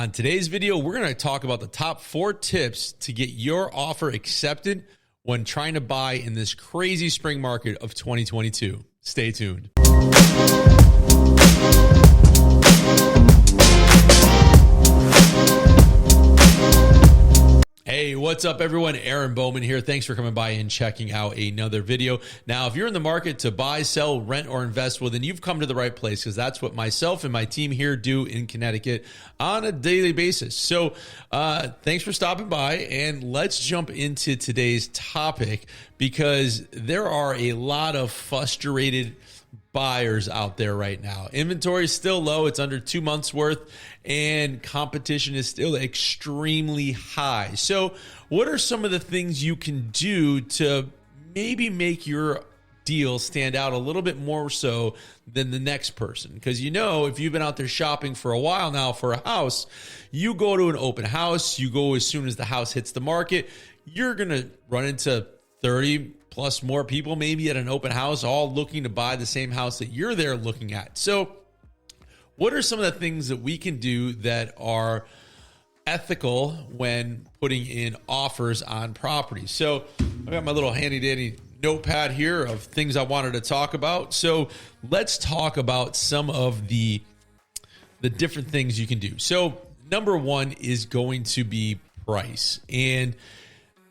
On today's video, we're going to talk about the top 4 tips to get your offer accepted when trying to buy in this crazy spring market of 2022. Stay tuned. Hey, what's up everyone? Aaron Bowman here. Thanks for coming by and checking out another video. Now, if you're in the market to buy, sell, rent, or invest, well, then you've come to the right place because that's what myself and my team here do in Connecticut on a daily basis. So thanks for stopping by, and let's jump into today's topic because there are a lot of frustrated buyers out there right now. Inventory is still low. It's under 2 months worth, and competition is still extremely high. So what are some of the things you can do to maybe make your deal stand out a little bit more so than the next person? Because if you've been out there shopping for a while now for a house, you go to an open house, you go as soon as the house hits the market, you're going to run into 30 plus more people maybe at an open house, all looking to buy the same house that you're there looking at. So what are some of the things that we can do that are ethical when putting in offers on properties? So I got my little handy dandy notepad here of things I wanted to talk about. So let's talk about some of the different things you can do. So number one is going to be price. And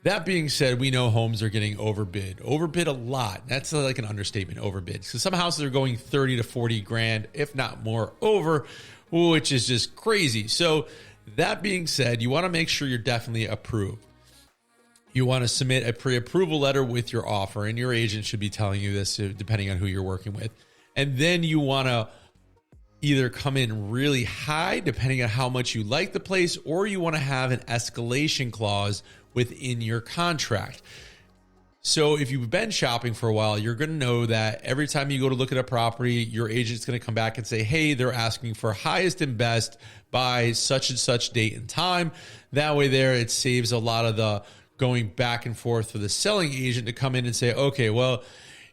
that being said, we know homes are getting overbid a lot. That's like an understatement, overbid. So some houses are going 30 to 40 grand, if not more, over, which is just crazy. So that being said, you want to make sure you're definitely approved. You want to submit a pre-approval letter with your offer, and your agent should be telling you this depending on who you're working with. And then you want to either come in really high, depending on how much you like the place, or you want to have an escalation clause within your contract. So if you've been shopping for a while, you're going to know that every time you go to look at a property, your agent's going to come back and say, hey, they're asking for highest and best by such and such date and time. That way there, it saves a lot of the going back and forth for the selling agent to come in and say, okay, well,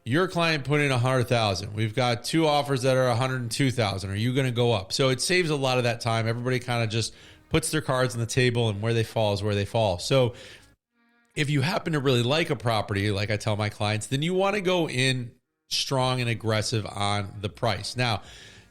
your client put in 100,000. We've got 2 offers that are 102,000. Are you going to go up? So it saves a lot of that time. Everybody kind of just puts their cards on the table, and where they fall is where they fall. So if you happen to really like a property, like I tell my clients, then you want to go in strong and aggressive on the price. Now,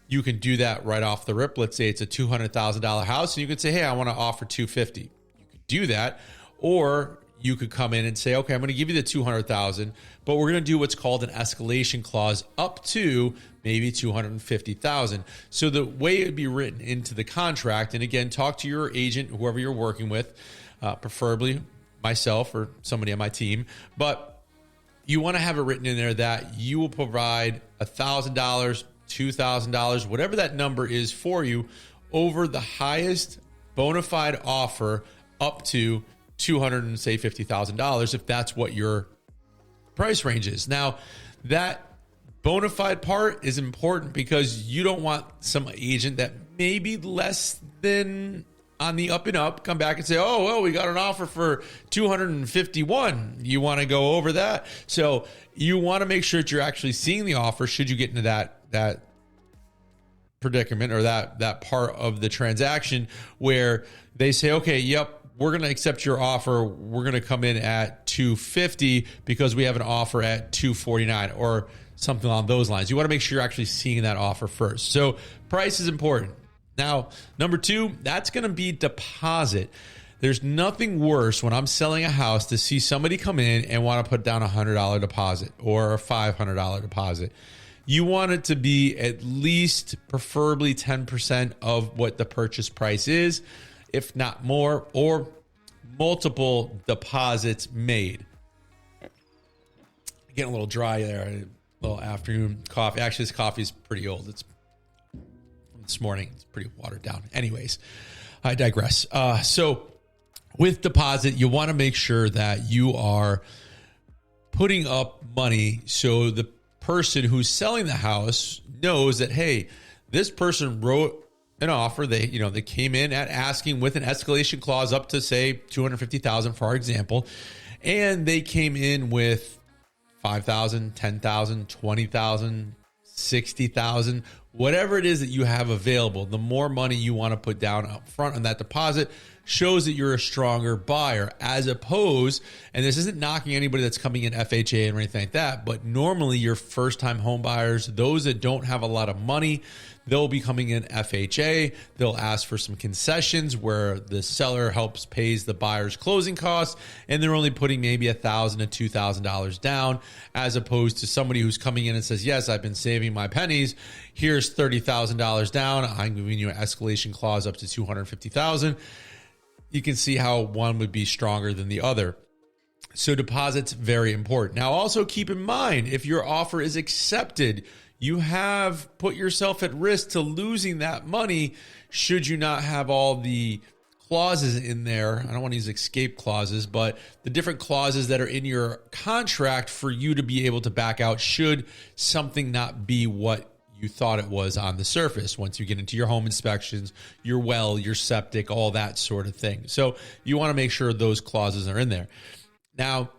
you can do that right off the rip. Let's say it's a $200,000 house, and you could say, hey, I want to offer 250. You could do that, or you could come in and say, okay, I'm going to give you the 200,000, but we're going to do what's called an escalation clause up to maybe 250,000. So the way it'd be written into the contract, and again, talk to your agent, whoever you're working with, preferably myself or somebody on my team, but you want to have it written in there that you will provide $1,000, $2,000, whatever that number is for you, over the highest bona fide offer up to $250,000 if that's what your price range is. Now, that bona fide part is important because you don't want some agent that may be less than on the up and up come back and say, oh, well, we got an offer for 251. You want to go over that? So you want to make sure that you're actually seeing the offer should you get into that predicament or that part of the transaction where they say, okay, yep, we're going to accept your offer. We're going to come in at 250 because we have an offer at 249 or something along those lines. You want to make sure you're actually seeing that offer first. So price is important. Now, number 2, that's going to be deposit. There's nothing worse when I'm selling a house to see somebody come in and want to put down a $100 deposit or a $500 deposit. You want it to be at least preferably 10% of what the purchase price is, if not more, or multiple deposits made. Getting a little dry there, a little afternoon coffee. Actually, this coffee is pretty old. It's from this morning. It's pretty watered down. Anyways, I digress. So with deposit, you want to make sure that you are putting up money so the person who's selling the house knows that, hey, this person wrote an offer. They came in at asking with an escalation clause up to say 250,000 for our example, and they came in with 5,000, 10,000, 20,000, 60,000, whatever it is that you have available, the more money you want to put down up front on that deposit shows that you're a stronger buyer, as opposed, and this isn't knocking anybody that's coming in FHA and anything like that, but normally your first-time home buyers, those that don't have a lot of money, they'll be coming in FHA. They'll ask for some concessions where the seller pays the buyer's closing costs, and they're only putting maybe $1,000 to $2,000 down, as opposed to somebody who's coming in and says, yes, I've been saving my pennies. Here's $30,000 down. I'm giving you an escalation clause up to $250,000. You can see how one would be stronger than the other. So deposits, very important. Now, also keep in mind, if your offer is accepted, you have put yourself at risk to losing that money should you not have all the clauses in there. I don't want to use escape clauses, but the different clauses that are in your contract for you to be able to back out should something not be what you thought it was on the surface once you get into your home inspections, your well, your septic, all that sort of thing. So you want to make sure those clauses are in there. Now,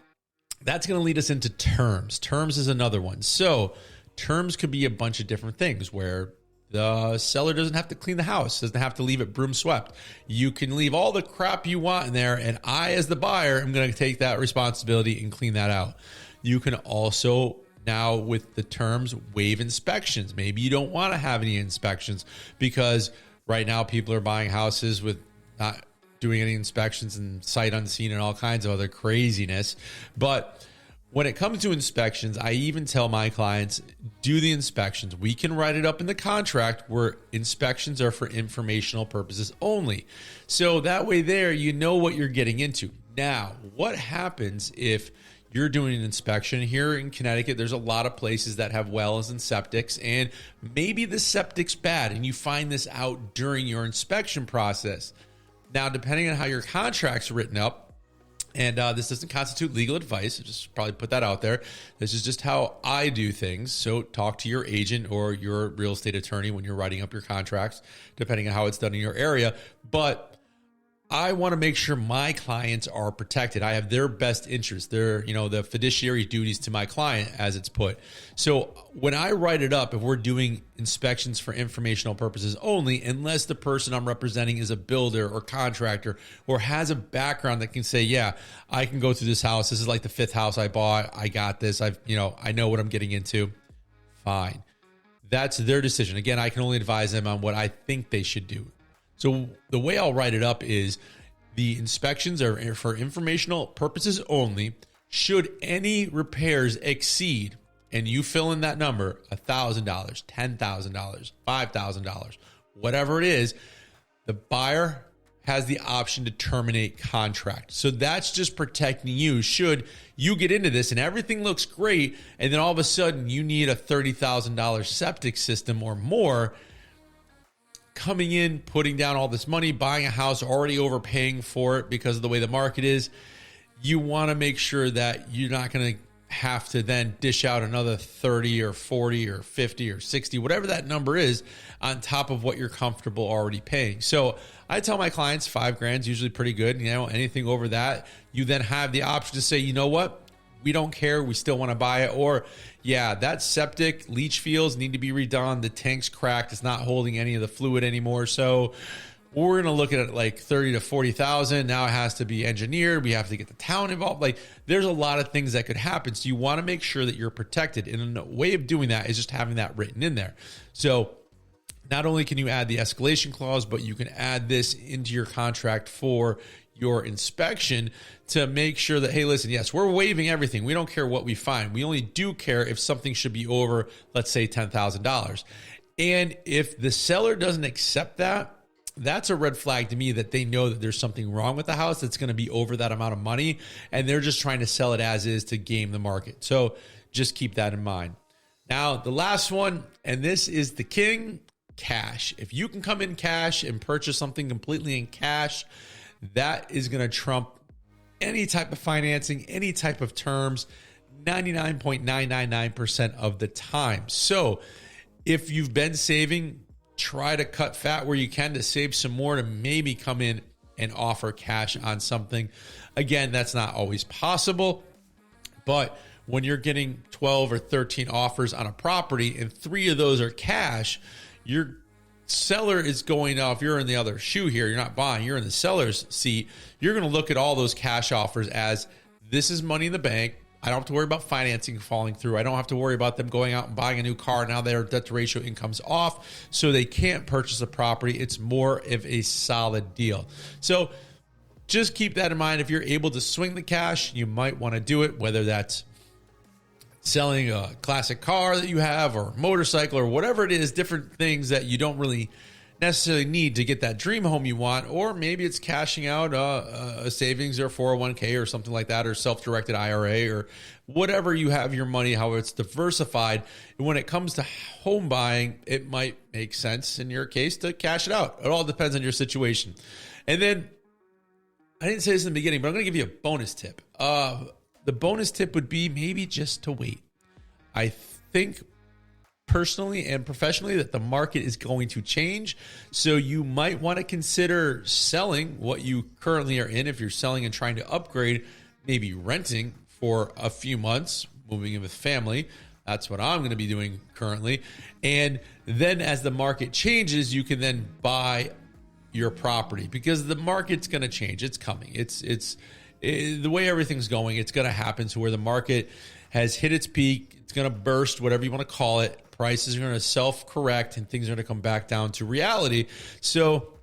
that's going to lead us into terms. Terms is another one. So terms could be a bunch of different things where the seller doesn't have to clean the house, doesn't have to leave it broom swept. You can leave all the crap you want in there, and I, as the buyer, am going to take that responsibility and clean that out. You can also now, with the terms, waive inspections. Maybe you don't want to have any inspections because right now people are buying houses with not doing any inspections and sight unseen and all kinds of other craziness. But when it comes to inspections, I even tell my clients, do the inspections. We can write it up in the contract where inspections are for informational purposes only. So that way there, you know what you're getting into. Now, what happens if you're doing an inspection here in Connecticut? There's a lot of places that have wells and septics, and maybe the septic's bad, and you find this out during your inspection process. Now, depending on how your contract's written up, and this doesn't constitute legal advice, I'll just probably put that out there. This is just how I do things. So talk to your agent or your real estate attorney when you're writing up your contracts, depending on how it's done in your area. But I want to make sure my clients are protected. I have their best interests. They're, the fiduciary duties to my client, as it's put. So when I write it up, if we're doing inspections for informational purposes only, unless the person I'm representing is a builder or contractor or has a background that can say, yeah, I can go through this house. This is like the 5th house I bought. I got this. I know what I'm getting into. Fine. That's their decision. Again, I can only advise them on what I think they should do. So the way I'll write it up is the inspections are for informational purposes only. Should any repairs exceed, and you fill in that number, $1,000, $10,000, $5,000, whatever it is, the buyer has the option to terminate contract. So that's just protecting you. Should you get into this and everything looks great, and then all of a sudden you need a $30,000 septic system or more, coming in, putting down all this money, buying a house, already overpaying for it because of the way the market is, you want to make sure that you're not going to have to then dish out another 30 or 40 or 50 or 60, whatever that number is, on top of what you're comfortable already paying. So I tell my clients $5,000 is usually pretty good. Anything over that, you then have the option to say, you know what? We don't care. We still want to buy it. Or, yeah, that septic leach fields need to be redone. The tank's cracked. It's not holding any of the fluid anymore. So we're going to look at it like 30 to 40,000. Now it has to be engineered. We have to get the town involved. Like, there's a lot of things that could happen. So you want to make sure that you're protected. And a way of doing that is just having that written in there. So not only can you add the escalation clause, but you can add this into your contract for your inspection to make sure that, hey, listen, yes, we're waiving everything. We don't care what we find. We only do care if something should be over, let's say, $10,000. And if the seller doesn't accept that, that's a red flag to me that they know that there's something wrong with the house that's going to be over that amount of money, and they're just trying to sell it as is to game the market. So just keep that in mind. Now, the last one, and this is the king, cash. If you can come in cash and purchase something completely in cash, that is going to trump any type of financing, any type of terms, 99.999% of the time. So if you've been saving, try to cut fat where you can to save some more to maybe come in and offer cash on something. Again, that's not always possible, but when you're getting 12 or 13 offers on a property and 3 of those are cash, your seller is going off. You're in the other shoe here. You're not buying. You're in the seller's seat. You're going to look at all those cash offers as this is money in the bank. I don't have to worry about financing falling through. I don't have to worry about them going out and buying a new car. Now their debt to ratio income's off, so they can't purchase a property. It's more of a solid deal. So just keep that in mind. If you're able to swing the cash, you might want to do it, whether that's selling a classic car that you have or motorcycle or whatever it is, different things that you don't really necessarily need to get that dream home you want, or maybe it's cashing out a savings or 401k or something like that, or self-directed IRA or whatever you have your money, how it's diversified. And when it comes to home buying, it might make sense in your case to cash it out. It all depends on your situation. And then I didn't say this in the beginning, but I'm going to give you a bonus tip. The bonus tip would be maybe just to wait. I think personally and professionally that the market is going to change. So you might want to consider selling what you currently are in. If you're selling and trying to upgrade, maybe renting for a few months, moving in with family. That's what I'm going to be doing currently. And then as the market changes, you can then buy your property, because the market's going to change. It's coming. It's the way everything's going, it's going to happen to where the market has hit its peak. It's going to burst, whatever you want to call it. Prices are going to self-correct and things are going to come back down to reality. So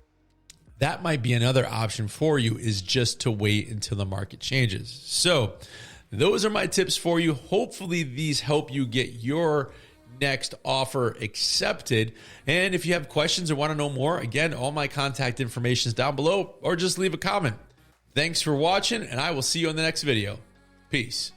that might be another option for you, is just to wait until the market changes. So those are my tips for you. Hopefully these help you get your next offer accepted. And if you have questions or want to know more, again, all my contact information is down below, or just leave a comment. Thanks for watching, and I will see you in the next video. Peace.